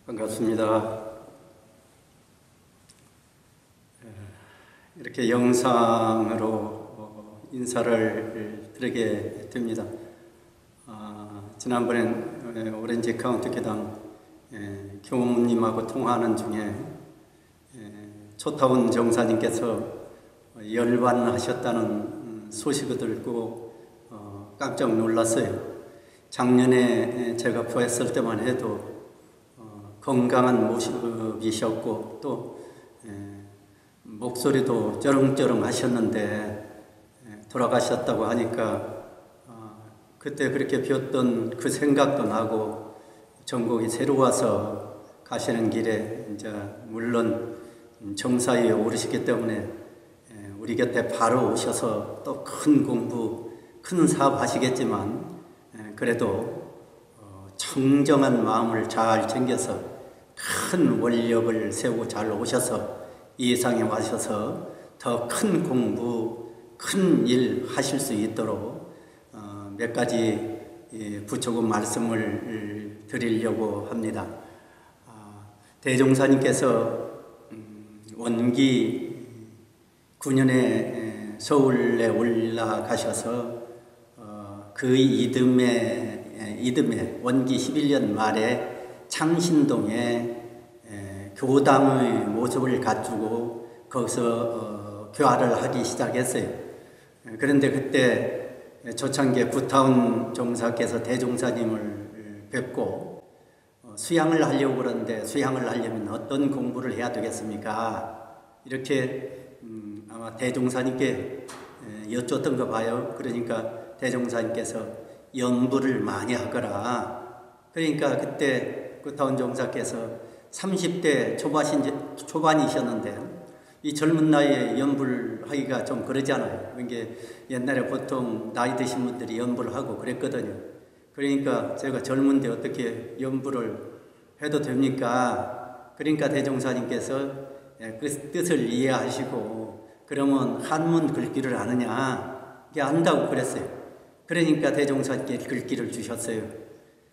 반갑습니다. 이렇게 영상으로 인사를 드리게 됩니다. 지난번엔 오렌지 카운티 교당 교무님하고 통화하는 중에 초타운 정사님께서 열반하셨다는 소식을 듣고 깜짝 놀랐어요. 작년에 제가 부했을 때만 해도 건강한 모습이셨고 또 목소리도 쩌렁쩌렁 하셨는데 돌아가셨다고 하니까 그때 그렇게 비웠던 그 생각도 나고 전곡이 새로워서 가시는 길에 이제 물론 정사위에 오르시기 때문에 우리 곁에 바로 오셔서 또 큰 공부, 큰 사업 하시겠지만 그래도 청정한 마음을 잘 챙겨서 큰 원력을 세우고 잘 오셔서 이 상에 와셔서 더 큰 공부, 큰 일 하실 수 있도록 몇 가지 부초금 말씀을 드리려고 합니다. 대종사님께서 원기 9년에 서울에 올라가셔서 그 이듬해 원기 11년 말에 창신동에 교당의 모습을 갖추고 거기서 교화를 하기 시작했어요. 그런데 그때 초창기에 구타운 종사께서 대종사님을 뵙고 수양을 하려고 그러는데 수양을 하려면 어떤 공부를 해야 되겠습니까? 이렇게 아마 대종사님께 여쭙던가 봐요. 그러니까 대종사님께서 연부를 많이 하거라. 그러니까 그때 구타운 종사께서 30대 초반이셨는데 이 젊은 나이에 연부를 하기가 좀 그러잖아요. 이게 옛날에 보통 나이 드신 분들이 연부를 하고 그랬거든요. 그러니까 제가 젊은데 어떻게 연부를 해도 됩니까? 그러니까 대종사님께서 그 뜻을 이해하시고 그러면 한문 글귀를 아느냐? 이게 안다고 그랬어요. 그러니까 대종사님께 글귀를 주셨어요.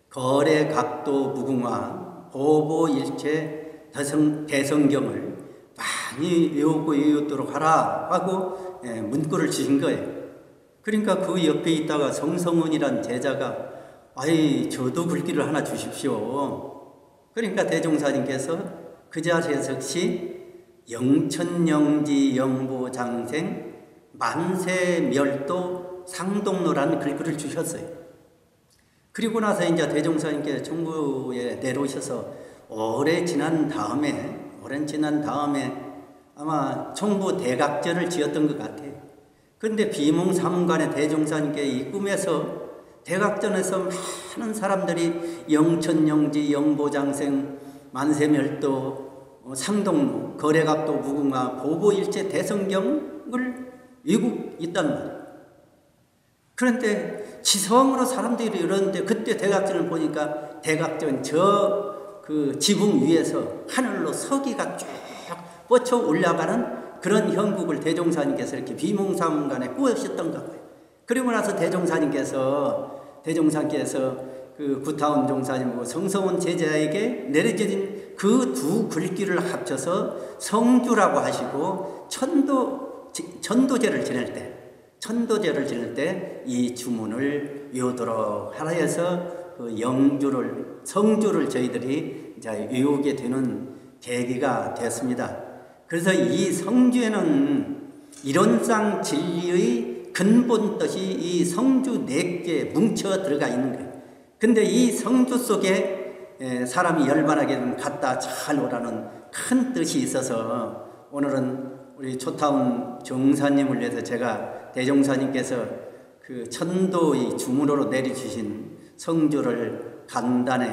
거래 각도 무궁화 보보일체 대성경을 많이 외우고 외우도록 하라 하고 문구를 주신 거예요. 그러니까 그 옆에 있다가 성성원이란 제자가 아이 저도 글귀를 하나 주십시오. 그러니까 대종사님께서 그 자리에 즉시 영천영지 영보장생 만세멸도 상동로라는 글귀를 주셨어요. 그리고 나서 이제 대종사님께 청구에 내려오셔서 오래 지난 다음에 아마 청부 대각전을 지었던 것 같아요. 그런데 비몽사몽간에 대종사님께 이 꿈에서 대각전에서 많은 사람들이 영천영지 영보장생 만세멸도 상동로 거래각도 무궁화 보보일체 대성경을 외우고 있단 말이에요. 그런데 지성으로 사람들이 이러는데 그때 대각전을 보니까 대각전 그 지붕 위에서 하늘로 서기가 쭉 뻗쳐 올라가는 그런 형국을 대종사님께서 이렇게 비몽사몽간에 꾸으셨던가 봐요. 그리고 나서 대종사님께서 그 구타운 종사님하고 성성원 제자에게 내려진 그 두 글귀를 합쳐서 성주라고 하시고 천도제를 지낼 때 이 주문을 외우도록 하라 해서 그 성주를 저희들이 이제 외우게 되는 계기가 됐습니다. 그래서 이 성주에는 이론상 진리의 근본 뜻이 이 성주 4개 뭉쳐 들어가 있는 거예요. 근데 이 성주 속에 사람이 열반하게 되면 갔다 잘 오라는 큰 뜻이 있어서 오늘은 우리 초타운 정사님을 위해서 제가 대종사님께서 그 천도의 주문으로 내려주신 성주를 간단히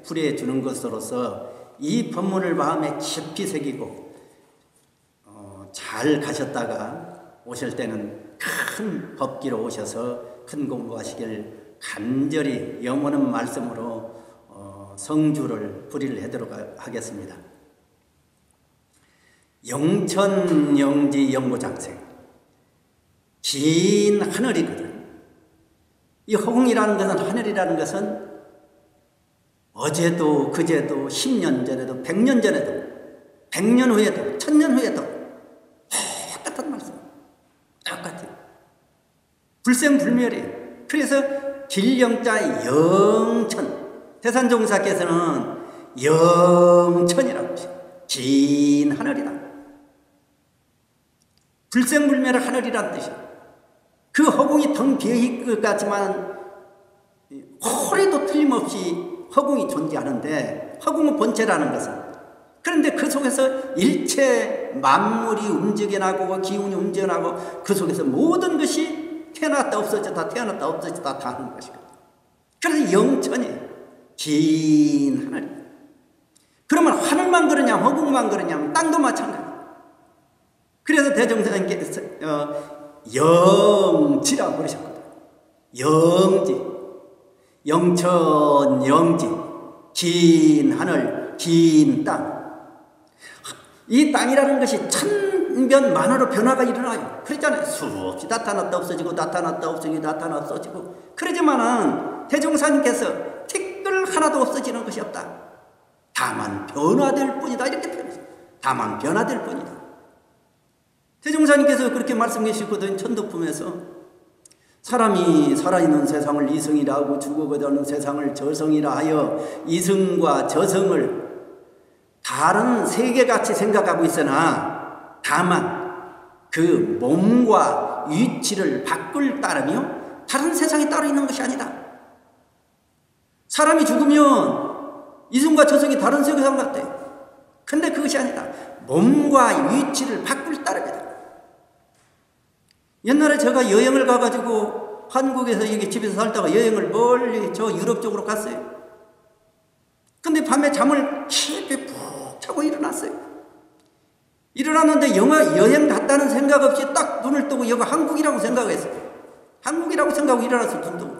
풀이해 주는 것으로서 이 법문을 마음에 깊이 새기고 잘 가셨다가 오실 때는 큰 법기로 오셔서 큰 공부하시길 간절히 영원한 말씀으로 성주를 풀이를 하도록 하겠습니다. 영천영지 영보장생 긴 하늘이거든. 이 허공이라는 것은 하늘이라는 것은 어제도 그제도 10년 전에도 100년 전에도 100년 후에도 1000년 후에도 똑같은 말씀. 똑같아요. 불생불멸이에요. 그래서 길영자 영천, 태산종사께서는 영천이라고 하시죠. 긴 하늘이다. 불생불멸의 하늘이란 뜻이에요. 그 허공이 텅 비어있을 것 같지만 허리도 틀림없이 허공이 존재하는데, 허공은 본체라는 것은, 그런데 그 속에서 일체 만물이 움직여나고 기운이 움직여나고 그 속에서 모든 것이 태어났다 없어졌다 태어났다 없어졌다 다 하는 것이거든요. 그래서 영천이에요. 긴 하늘이. 그러면 하늘만 그러냐 허공만 그러냐 땅도 마찬가지예요. 그래서 대종사님께서 영지라고 그러셨거든요. 영지. 영천, 영지, 긴 하늘, 긴 땅. 이 땅이라는 것이 천변 만화로 변화가 일어나요. 그랬잖아요. 수없이 나타났다 없어지고 나타났다 없어지고 나타났다 없어지고. 그러지만은 대종사님께서 티끌 하나도 없어지는 것이 없다. 다만 변화될 뿐이다. 이렇게 표현했어요. 다만 변화될 뿐이다. 대종사님께서 그렇게 말씀해 주시거든. 천도품에서 사람이 살아있는 세상을 이승이라 하고 죽어가는 세상을 저승이라 하여 이승과 저승을 다른 세계같이 생각하고 있으나 다만 그 몸과 위치를 바꿀 따르며 다른 세상이 따로 있는 것이 아니다. 사람이 죽으면 이승과 저승이 다른 세계상 같대. 근데 그것이 아니다. 몸과 위치를 바꿀 따름이다. 옛날에 제가 여행을 가가지고 한국에서 여기 집에서 살다가 여행을 멀리 저 유럽 쪽으로 갔어요. 근데 밤에 잠을 깊이 푹 자고 일어났어요. 일어났는데 여행 갔다는 생각 없이 딱 눈을 뜨고 여기가 한국이라고 생각했어요. 한국이라고 생각하고 일어났어요. 눈 뜨고.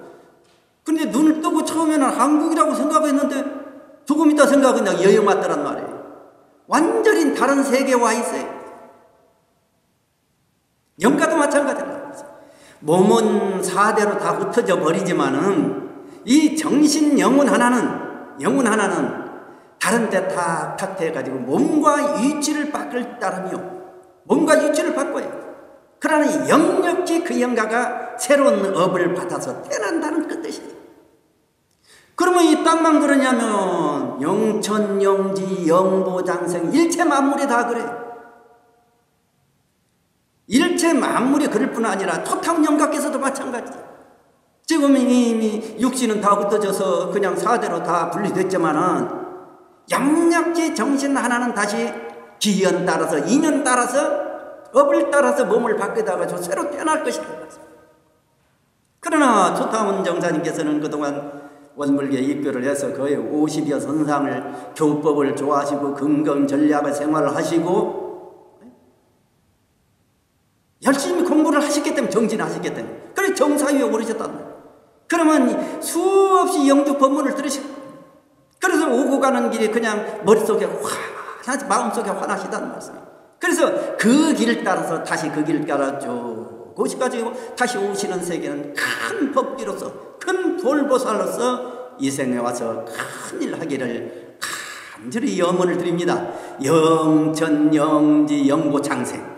근데 눈을 뜨고 처음에는 한국이라고 생각했는데 조금 있다 생각은 그냥 여행 왔다란 말이에요. 완전히 다른 세계에 와 있어요. 영가도 마찬가지입니다. 몸은 사대로 다 흩어져 버리지만은 이 정신 영혼 하나는 다른 데 다 탁태해가지고 몸과 위치를 바꿀 따르며 몸과 위치를 바꿔요. 그러나 영역지 그 영가가 새로운 업을 받아서 태어난다는 그 뜻이에요. 그러면 이 땅만 그러냐면 영천, 영지, 영보장생 일체 만물이 다 그래요. 일체 만물이 그럴 뿐 아니라 토탕영각께서도 마찬가지죠. 지금 이미 육신은 다 흩어져서 그냥 사대로 다 분리됐지만은 양력지 정신 하나는 다시 기연 따라서 인연 따라서 업을 따라서 몸을 바뀌다가 새로 태어날 것이다. 그러나 초타원 정사님께서는 그동안 원불교에 입교를 해서 거의 50여 선상을 교법을 좋아하시고 긍정전략을 생활을 하시고 열심히 공부를 하셨기 때문에 정진하셨기 때문에 그래서 정사위에 오르셨단 말이에요. 그러면 수없이 영주 법문을 들으시고 그래서 오고 가는 길이 그냥 머릿속에 환하지 마음속에 환하시다는 말씀이에요. 그래서 그 길을 따라서 다시 그 길을 따라 쭉 오시까지 다시 오시는 세계는 큰 법기로서 큰 돌보살로서 이 생에 와서 큰일 하기를 간절히 염원을 드립니다. 영천영지 영보장생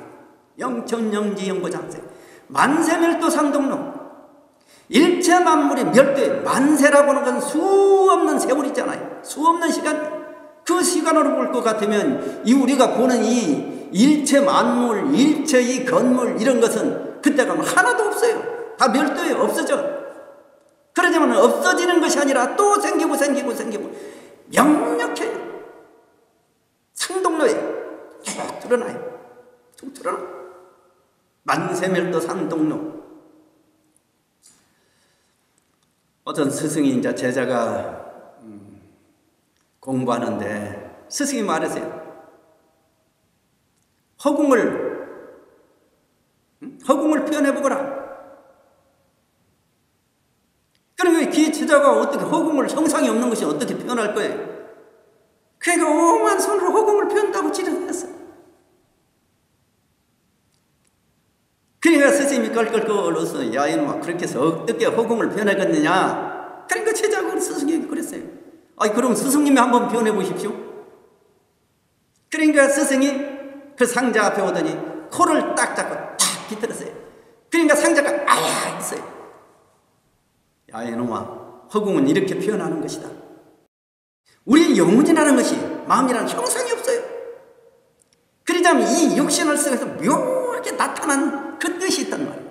영천영지 영보장생 만세멸도 상동론 일체 만물이 멸도에 만세라고 하는 건 수없는 세월이잖아요. 수없는 시간. 그 시간으로 볼 것 같으면 이 우리가 보는 이 일체 만물 일체 이 건물 이런 것은 그때 가면 하나도 없어요. 다 멸도에 없어져. 그러지만 없어지는 것이 아니라 또 생기고 명력해요. 상동로에 쭉 드러나요. 쭉 드러나. 만세멸도 상동로. 어떤 스승이 이제 제자가 공부하는데 스승이 말하세요. 허공을 표현해보거라. 그러면 그 제자가 어떻게 허공을 형상이 없는 것이 어떻게 표현할 거예요? 그러니까 오만 손으로 허공을 표현한다고 지르했어요. 그러니까 스승님이 껄껄껄 웃어. 야 이놈아 그렇게 해서 어떻게 허공을 표현하겠느냐. 그러니까 제자가 스승이 그랬어요. 그럼 스승님이 한번 표현해 보십시오. 그러니까 스승이 그 상자 앞에 오더니 코를 딱 잡고 탁 비틀었어요. 그러니까 상자가 아야 했어요. 야 이놈아, 허공은 이렇게 표현하는 것이다. 우리의 영혼이라는 것이 마음이라는 형상이 없어요. 그러자면 이 육신을 쓰면서 묘하게 나타난 그 뜻이 있단 말이에요.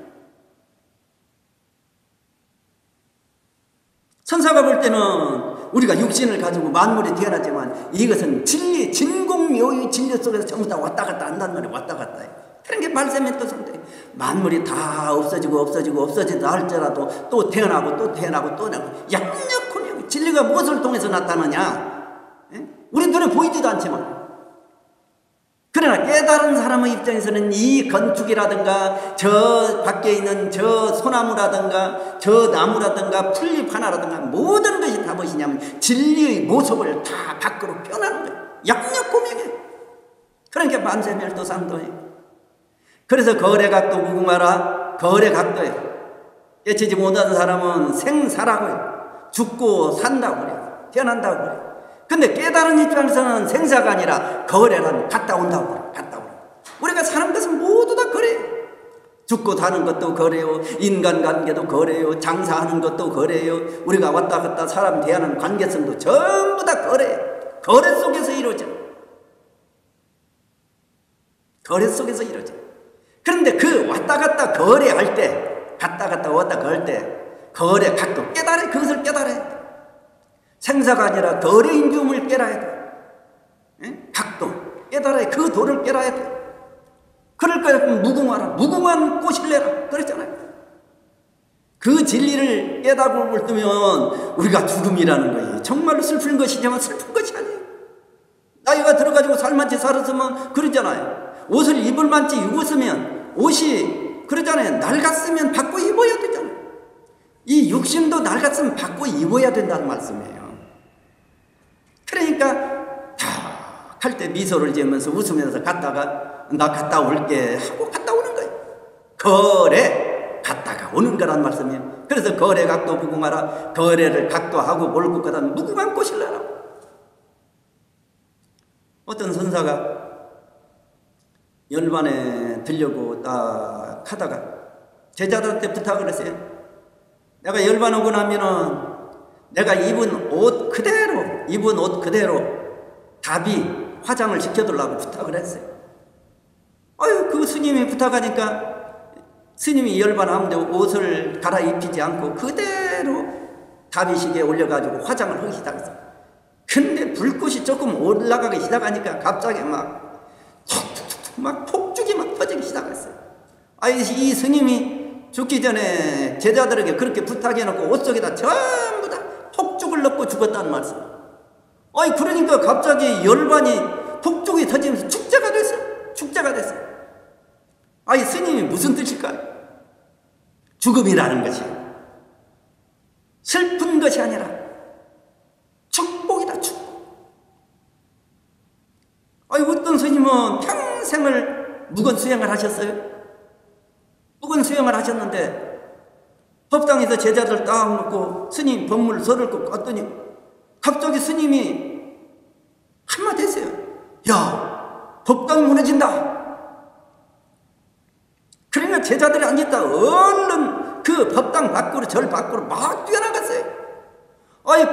천사가 볼 때는 우리가 육신을 가지고 만물이 태어났지만 이것은 진리, 진공묘의 진리 속에서 전부 다 왔다 갔다 한단 말이에요. 왔다 갔다 해요. 그런 게 말세의 뜻인데 만물이 다 없어지다 할지라도 또 태어나고 또 태어나고 또 나고 양력혼이 진리가 무엇을 통해서 나타나냐? 우리 눈에 보이지도 않지만 그러나 깨달은 사람의 입장에서는 이 건축이라든가 저 밖에 있는 저 소나무라든가 저 나무라든가 풀잎 하나라든가 모든 것이 다 무엇이냐면 진리의 모습을 다 밖으로 펴나는 거예요. 양력고명이에요. 그러니까 만세멸도상도예요. 그래서 거래각도 무궁화라 거래각도예요. 깨치지 못하는 사람은 생사라고요. 죽고 산다고 그래요. 태어난다고 그래요. 근데 깨달은 입장에서는 생사가 아니라 거래란 갔다 온다고 그래요. 갔다 오라. 우리가 사는 것은 모두 다 거래예요. 죽고 사는 것도 거래요. 인간관계도 거래요. 장사하는 것도 거래요. 우리가 왔다 갔다 사람 대하는 관계성도 전부 다 거래예요. 거래 속에서 이루어져. 거래 속에서 이루어져. 그런데 그 왔다 갔다 거래할 때, 갔다 갔다 왔다 걸 때 거래 각도 깨달아야 그것을 깨달아야 돼. 생사가 아니라 거래인 줌을 깨달아야 돼. 각도 깨달아야 그 도를 깨달아야 돼. 그럴 거면 무궁화라 무궁한 꽃일래라 그랬잖아요. 그 진리를 깨닫고 뜨면 우리가 죽음이라는 거예요. 정말로 슬픈 것이지만 슬픈 것이 아니에요. 나이가 들어가지고 살만치 살았으면 그러잖아요. 옷을 입을 만치 입었으면 옷이 그러잖아요. 낡았으면 바꿔 입어야 되잖아요. 이 육신도 낡았으면 바꿔 입어야 된다는 말씀이에요. 그러니까 다 할 때 미소를 지으면서 웃으면서 갔다가 나 갔다 올게 하고 갔다 오는 거예요. 거래 갔다가 오는 거란 말씀이에요. 그래서 거래각도 무궁화라 거래를 각도하고 몰고 가다 무궁한 꽃일래라. 어떤 선사가 열반에 들려고 딱 하다가 제자들한테 부탁을 했어요. 내가 열반 오고 나면은 내가 입은 옷 그대로 답이 화장을 시켜달라고 부탁을 했어요. 그 스님이 부탁하니까 스님이 열반하면 옷을 갈아입히지 않고 그대로 답이식에 올려가지고 화장을 하기 시작했어요. 근데 불꽃이 조금 올라가기 시작하니까 갑자기 막 폭죽이 막 터지기 시작했어요. 이 스님이 죽기 전에 제자들에게 그렇게 부탁해놓고 옷 속에다 전부 다 폭죽을 넣고 죽었다는 말씀. 그러니까 갑자기 열반이 폭죽이 터지면서 축제가 됐어요. 축제가 됐어요. 스님이 무슨 뜻일까요? 죽음이라는 것이 슬픈 것이 아니라 축복이다, 축복. 어떤 스님은 평생을 묵은 수행을 하셨어요. 묵은 수행을 하셨는데 법당에서 제자들 딱 놓고 스님 법문을 설을 꺾고 왔더니 갑자기 스님이 한마디 했어요. 야, 법당이 무너진다. 그러니까 제자들이 앉았다 얼른 그 법당 밖으로 절 밖으로 막 뛰어나갔어요.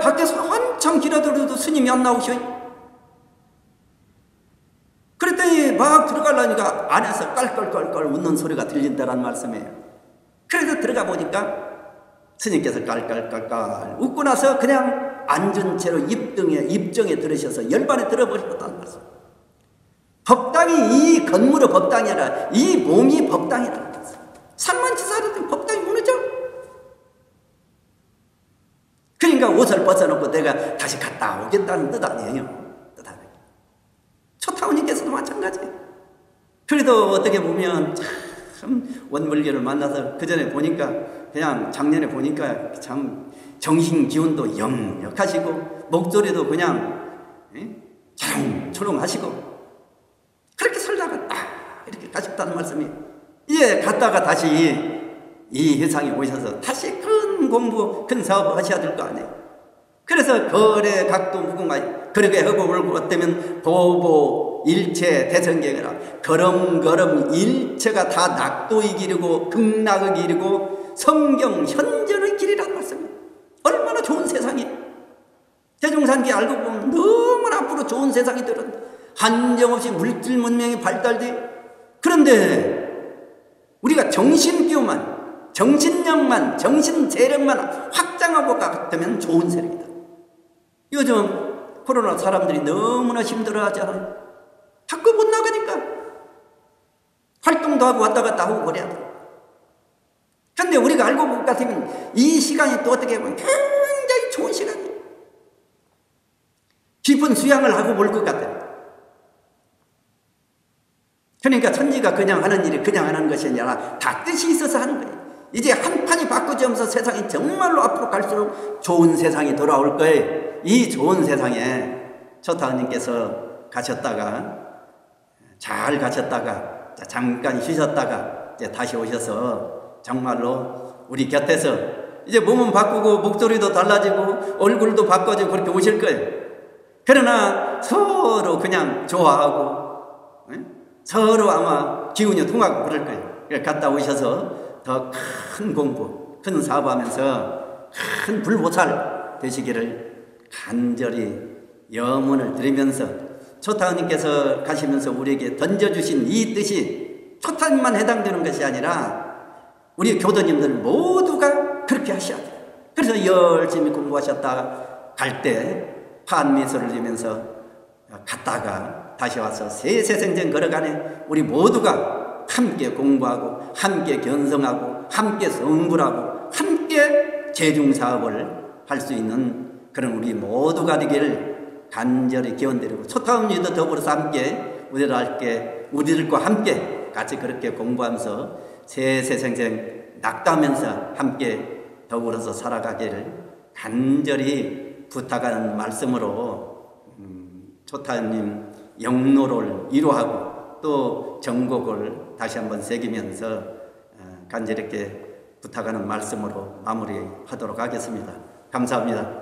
밖에서 한참 기다려도 스님이 안 나오셔. 그랬더니 막 들어가려니까 안에서 깔깔깔깔 웃는 소리가 들린다란 말씀이에요. 그래서 들어가 보니까 스님께서 깔깔깔깔 웃고 나서 그냥 앉은 채로 입정에 들으셔서 열반에 들어버리셨다는 말씀. 법당이 이 건물의 법당이 아니라 이 몸이 법당이라는 말씀. 산만치 살았더니 법당이 무너져. 그러니까 옷을 벗어놓고 내가 다시 갔다 오겠다는 뜻 아니에요. 뜻 아니에요. 초타오님께서도 마찬가지예요. 그래도 어떻게 보면 참 원불교를 만나서 그 전에 보니까 그냥 작년에 보니까 참 정신 기운도 역력하시고 목소리도 그냥 초롱초롱하시고 그렇게 살다가 딱 이렇게 가셨다는 말씀이에요. 이제 갔다가 다시 이 세상에 오셔서 다시 큰 공부, 큰 사업을 하셔야 될 거 아니에요. 그래서 거래 각도 무궁화 그러게 하고 어때면 보보 일체 대성경이라 걸음걸음 일체가 다 낙도의 길이고 극락의 길이고 성경 현존의 길이란 말씀이에요. 얼마나 좋은 세상이에요. 대종산기 알고 보면 너무나 앞으로 좋은 세상이 들었는데 한정없이 물질 문명이 발달돼. 그런데 우리가 정신교만, 정신력만, 정신재력만 확장하고 갔다면 좋은 세력이다. 요즘 코로나 사람들이 너무나 힘들어하잖아요. 자꾸 못 나가니까 활동도 하고 왔다 갔다 하고 그래야 돼. 그런데 우리가 알고 볼 것 같으면 이 시간이 또 어떻게 보면 굉장히 좋은 시간이에요. 깊은 수양을 하고 볼 것 같아요. 그러니까 천지가 그냥 하는 일이 그냥 하는 것이 아니라 다 뜻이 있어서 하는 거예요. 이제 한 판이 바꾸어지면서 세상이 정말로 앞으로 갈수록 좋은 세상이 돌아올 거예요. 이 좋은 세상에 초타원님께서 가셨다가 잘 가셨다가 잠깐 쉬셨다가 이제 다시 오셔서 정말로 우리 곁에서 이제 몸은 바꾸고 목소리도 달라지고 얼굴도 바꿔지고 그렇게 오실 거예요. 그러나 서로 그냥 좋아하고 서로 아마 기운이 통하고 그럴 거예요. 갔다 오셔서 더 큰 공부, 큰 사업하면서 큰 불보살 되시기를 간절히 염원을 드리면서 초타원님께서 가시면서 우리에게 던져주신 이 뜻이 초타원님만 해당되는 것이 아니라 우리 교도님들 모두가 그렇게 하셔야 돼요. 그래서 열심히 공부하셨다가 갈 때 판미소를 지면서 갔다가 다시 와서 세세생생 걸어가네. 우리 모두가 함께 공부하고 함께 견성하고 함께 성불하고 함께 재중사업을 할 수 있는 그런 우리 모두가 되기를 간절히 기원드리고 초타원님도 더불어서 함께 우리들과 함께 같이 그렇게 공부하면서 세세생생 낙담하면서 함께 더불어서 살아가기를 간절히 부탁하는 말씀으로 초타원님 영로를 위로하고 또 정곡을 다시 한번 새기면서 간절히 이렇게 부탁하는 말씀으로 마무리하도록 하겠습니다. 감사합니다.